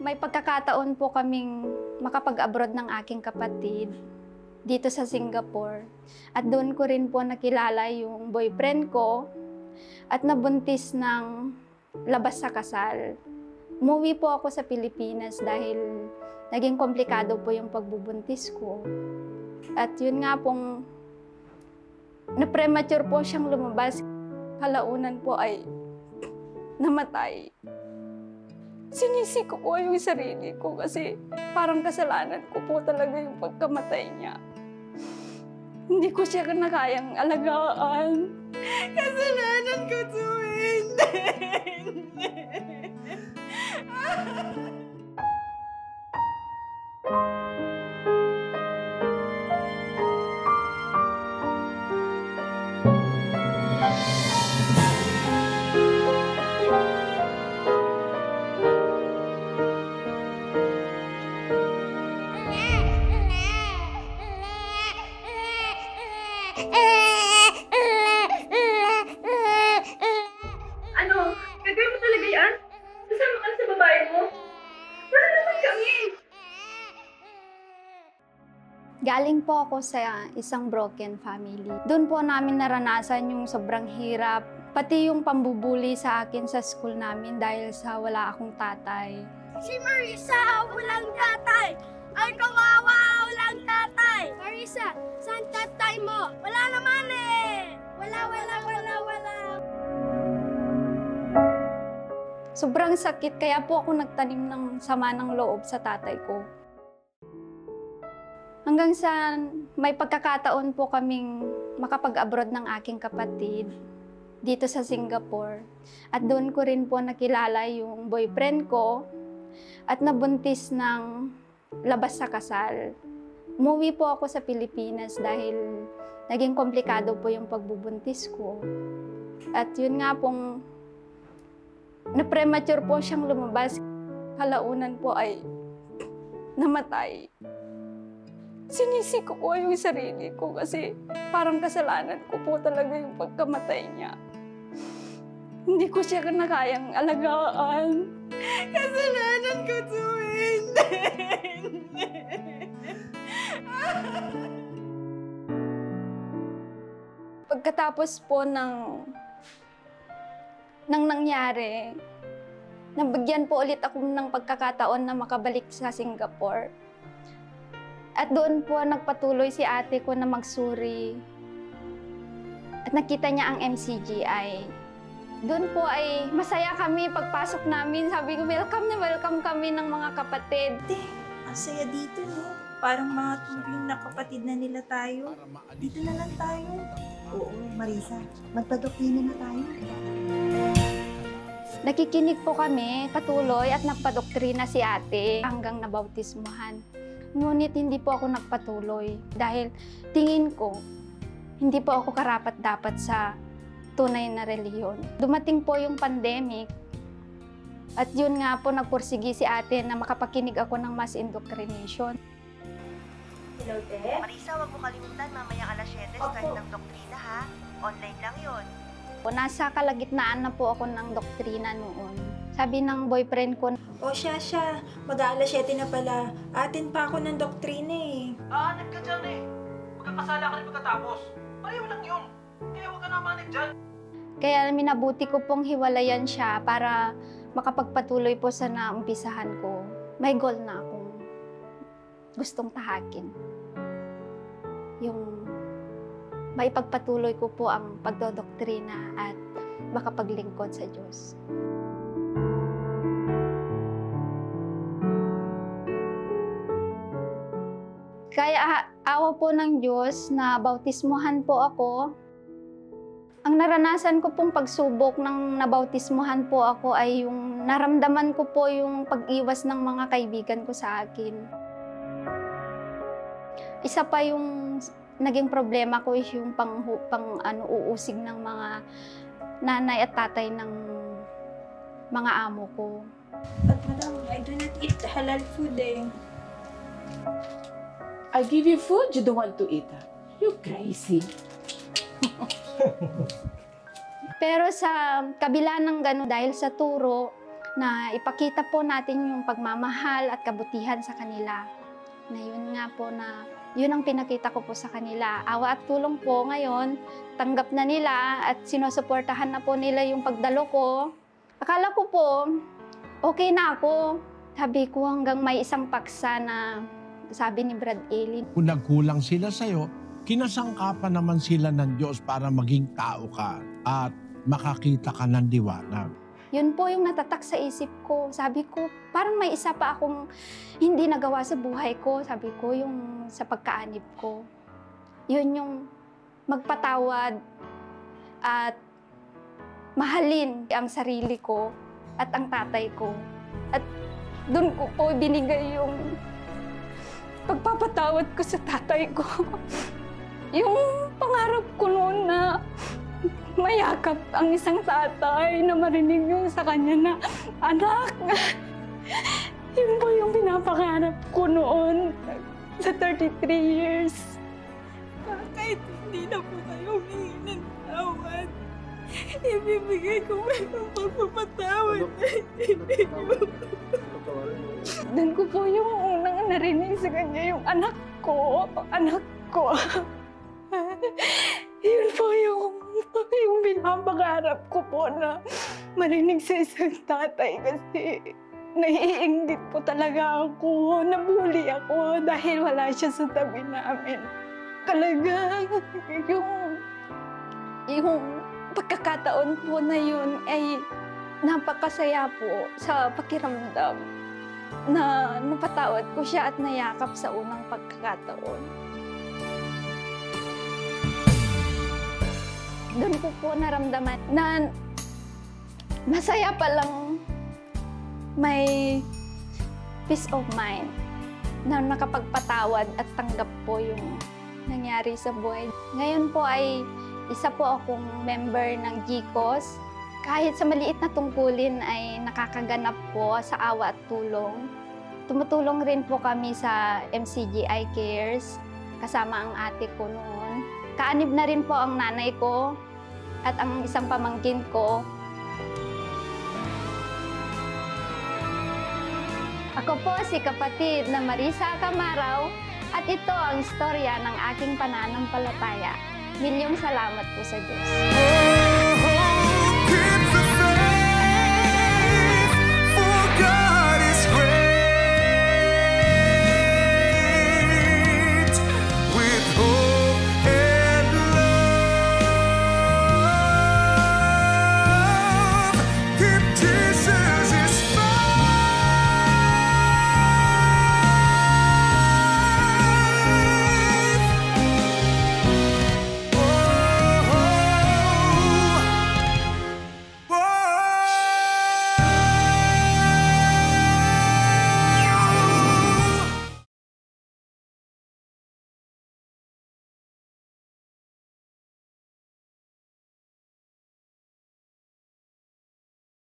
May pagkakataon po kaming makapag-abroad ng aking kapatid dito sa Singapore. At doon ko rin po nakilala yung boyfriend ko at nabuntis ng labas sa kasal. Umuwi po ako sa Pilipinas dahil naging komplikado po yung pagbubuntis ko. At yun nga pong na-premature po siyang lumabas. Kalaunan po ay namatay. Sinisi ko po yung sarili ko kasi parang kasalanan ko po talaga yung pagkamatay niya. Hindi ko siya kayang alagaan. Kasalanan ko to, hindi. Ano? Gagawin mo talaga yan? Kasama ka na sa babae mo? Wala naman kami! Galing po ako sa isang broken family. Doon po namin naranasan yung sobrang hirap, pati yung pambubuli sa akin sa school namin dahil sa wala akong tatay. Si Marisa, walang tatay! Ay, kawawa, walang tatay! Marisa, saan tatay mo? Wala naman eh! Wala. Sobrang sakit, kaya po ako nagtanim ng sama ng loob sa tatay ko. Hanggang sa may pagkakataon po kaming makapag-abroad ng aking kapatid dito sa Singapore. At doon ko rin po nakilala yung boyfriend ko at nabuntis ng labas sa kasal. Umuwi po ako sa Pilipinas dahil naging komplikado po yung pagbubuntis ko. At yun nga pong na-premature po siyang lumabas. Kalaunan po ay namatay. Sinisi ko po yung sarili ko kasi parang kasalanan ko po talaga yung pagkamatay niya. Hindi ko siya kayang alagaan. Kasalanan ko to, hindi. Pagkatapos po ng nangyari, nabigyan po ulit ako ng pagkakataon na makabalik sa Singapore. At doon po nagpatuloy si ate ko na magsuri. At nakita niya ang MCGI. Doon po ay masaya kami pagpasok namin. Sabi ko, welcome na welcome kami ng mga kapatid. Ang saya dito, no? Parang mga turing na kapatid na nila tayo. Dito na lang tayo. Oo, Marisa. Magpadoktrina na tayo. Nakikinig po kami patuloy at nagpadoktrina si ate hanggang nabautismuhan. Ngunit hindi po ako nagpatuloy dahil tingin ko hindi po ako karapat-dapat sa tunay na relihiyon. Dumating po yung pandemic at yun nga po nagpursigi si ate na makapakinig ako ng mass indoctrination. Hello, Te? Marisa, huwag mo kalimutan, mamayang alas 7, start ng doktrina ha. Online lang yun. Nasa kalagitnaan na po ako ng doktrina noon. Sabi ng boyfriend ko, O siya, mag-aalas 7 na pala. Atin pa ako ng doktrina eh. Aanib ka dyan eh. Magkakasala ka rin pagkatapos. Pareho lang yun. Kaya huwag ka na manib dyan. kaya minabuti ko pong hiwalayan siya para makapagpatuloy po sa naumpisahan ko. May goal na akong gustong tahakin. Yung maipagpatuloy ko po ang pagdodoktrina at makapaglingkod sa Diyos. Kaya awa po ng Diyos na bautismuhan po ako. Ang naranasan ko pong pagsubok ng nabautismuhan po ako ay yung naramdaman ko po yung pag-iwas ng mga kaibigan ko sa akin. Isa pa yung naging problema ko is yung uusig ng mga nanay at tatay ng mga amo ko. But madam, I do not eat halal food eh. I give you food, you don't want to eat. You crazy. Pero sa kabila ng gano'n, dahil sa turo na ipakita po natin yung pagmamahal at kabutihan sa kanila. Na yun nga po na yun ang pinakita ko po sa kanila. Awa at tulong po ngayon, tanggap na nila at sinusuportahan na po nila yung pagdalo ko. Akala ko po, okay na ako. Sabi ko hanggang may isang paksa na sabi ni Brad Eli. Kung nagkulang sila sa'yo, kinasangkapan naman sila ng Diyos para maging tao ka at makakita ka ng liwanag. Yun po yung natatak sa isip ko. Sabi ko, parang may isa pa akong hindi nagawa sa buhay ko. Sabi ko, yung sa pagkaanib ko. Yun yung magpatawad at mahalin ang sarili ko at ang tatay ko. At doon ko po binigay yung pagpapatawad ko sa tatay ko. Yung pangarap ko noon na mayakap ang isang tatay na marinig yung sa kanya na, anak, yun po yung pinapangarap ko noon sa 33 years. Kahit hindi na po tayo humingi ng tawad, ibibigay ko pa yung pagpapatawad. Doon ko po yung unang narinig sa kanya yung anak ko. Yun po yung pinapangarap ko po na marinig sa isang tatay kasi naiinggit po talaga ako, nabully ako dahil wala siya sa tabi namin. Talagang yung pagkakataon po na yun ay napakasaya po sa pakiramdam na napatawad ko siya at nayakap sa unang pagkakataon. Doon ko po naramdaman na masaya palang may peace of mind na nakapagpatawad at tanggap po yung nangyari sa buhay. Ngayon po ay isa po akong member ng GCOS. Kahit sa maliit na tungkulin ay nakakaganap po sa awa at tulong. Tumutulong rin po kami sa MCGI Cares kasama ang ate ko noon. Kaanib na rin po ang nanay ko at ang isang pamangkin ko. Ako po si kapatid na Marisa Camaraw at ito ang istorya ng aking pananampalataya. Milyong salamat po sa Diyos.